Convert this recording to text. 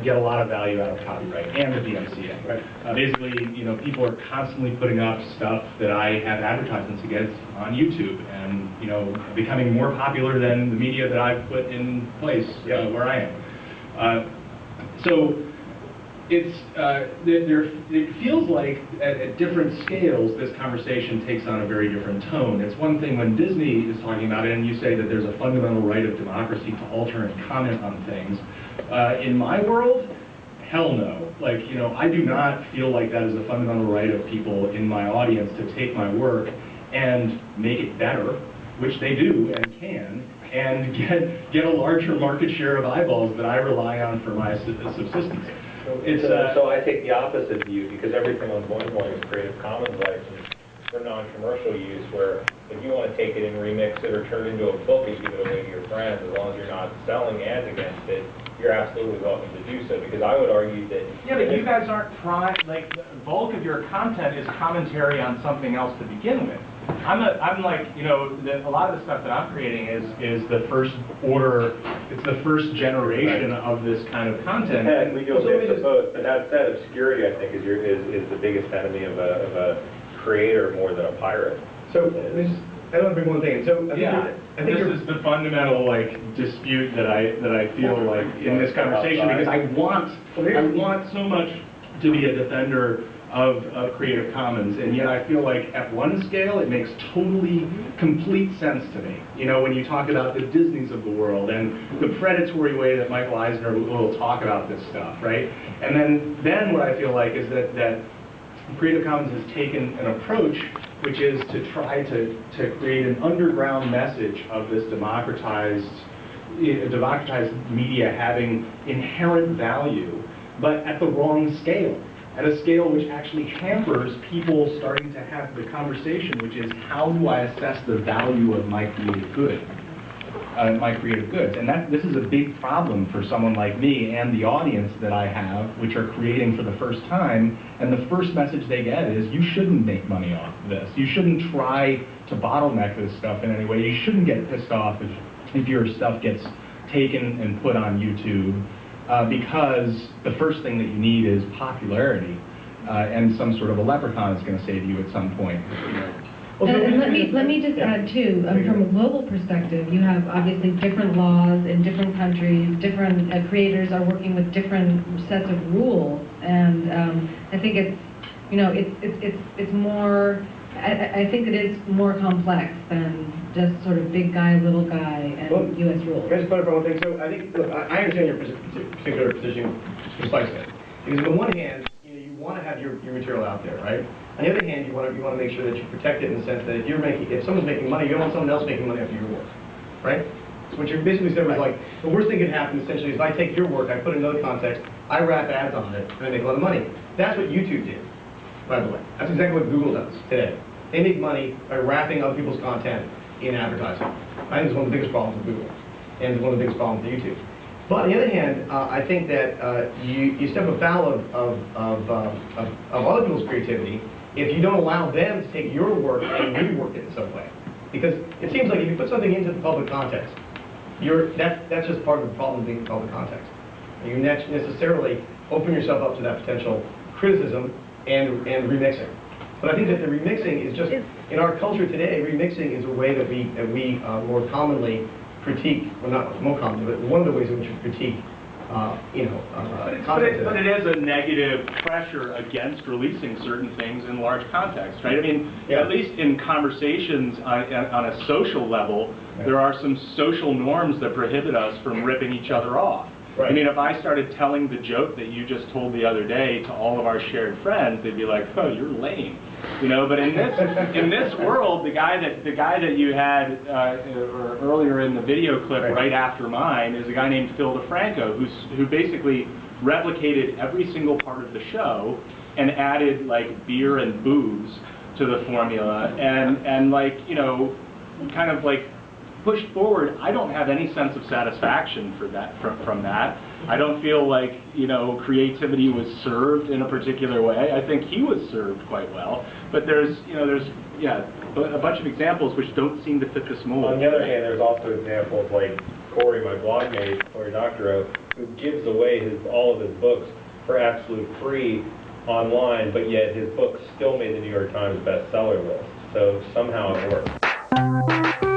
get a lot of value out of copyright and the DMCA. Right. Basically, people are constantly putting up stuff that I have advertisements against on YouTube, and becoming more popular than the media that I've put in place where I am. So it feels like at different scales this conversation takes on a very different tone. It's one thing when Disney is talking about it and you say that there's a fundamental right of democracy to alter and comment on things. In my world, hell no. I do not feel like that is a fundamental right of people in my audience to take my work and make it better, which they do and can, and get a larger market share of eyeballs that I rely on for my subsistence. So I take the opposite view, because everything on Boing Boing is Creative Commons license for non-commercial use, where if you want to take it and remix it or turn it into a book and give it away to your friends, as long as you're not selling ads against it, you're absolutely welcome to do so. Because I would argue that... Yeah, but you guys aren't trying, the bulk of your content is commentary on something else to begin with. I'm like, a lot of the stuff that I'm creating is the first order, it's the first generation of this kind of content. And we do a mix of both, but that said, obscurity, I think, is the biggest enemy of a creator more than a pirate. So, I want to bring one thing in. So, I think this is the fundamental dispute that I feel like in this conversation, because I want so much to be a defender of Creative Commons, and yet I feel like at one scale it makes totally complete sense to me. When you talk about the Disneys of the world and the predatory way that Michael Eisner will talk about this stuff, right? And then what I feel like is that Creative Commons has taken an approach which is to try to create an underground message of this democratized media having inherent value, but at the wrong scale. At a scale which actually hampers people starting to have the conversation, which is, how do I assess the value of my creative goods? And this is a big problem for someone like me and the audience that I have, which are creating for the first time, and the first message they get is, you shouldn't make money off of this. You shouldn't try to bottleneck this stuff in any way. You shouldn't get pissed off if your stuff gets taken and put on YouTube. Because the first thing that you need is popularity, and some sort of a leprechaun is going to say to you at some point. And let me just add too, from a global perspective, you have obviously different laws in different countries, different creators are working with different sets of rules, and I think it's more, I think it is more complex than just sort of big guy, little guy, and U.S. rules. Can I just clarify one thing? So I think, look, I understand your particular position precisely. Because on the one hand, you want to have your material out there, right? On the other hand, you want to make sure that you protect it in the sense that if someone's making money, you don't want someone else making money after your work, right? So what you basically said was like, the worst thing that could happen essentially is if I take your work, I put it in another context, I wrap ads on it, and I make a lot of money. That's what YouTube did, by the way. That's exactly what Google does today. They make money by wrapping other people's content in advertising. I think it's one of the biggest problems with Google, and it's one of the biggest problems with YouTube. But on the other hand, I think that you step afoul of other people's creativity if you don't allow them to take your work and rework it in some way. Because it seems like if you put something into the public context, that's just part of the problem of being in public context. You necessarily open yourself up to that potential criticism and remixing. But I think that the remixing is just, in our culture today, remixing is a way that we more commonly critique, well not more commonly, but one of the ways in which we critique, content. But it is a negative pressure against releasing certain things in large contexts, right? I mean, at least in conversations on a social level, there are some social norms that prohibit us from ripping each other off. Right. I mean, if I started telling the joke that you just told the other day to all of our shared friends, they'd be like, "Oh, you're lame," But in this world, the guy that you had earlier in the video clip, right after mine, is a guy named Phil DeFranco, who basically replicated every single part of the show and added beer and booze to the formula, and kind of pushed forward. I don't have any sense of satisfaction from that. I don't feel like creativity was served in a particular way. I think he was served quite well, but there's a bunch of examples which don't seem to fit this mold. On the other hand, there's also examples like Corey, my blog mate, Corey Doctorow, who gives away all of his books for absolute free online, but yet his books still made the New York Times bestseller list. So somehow it works.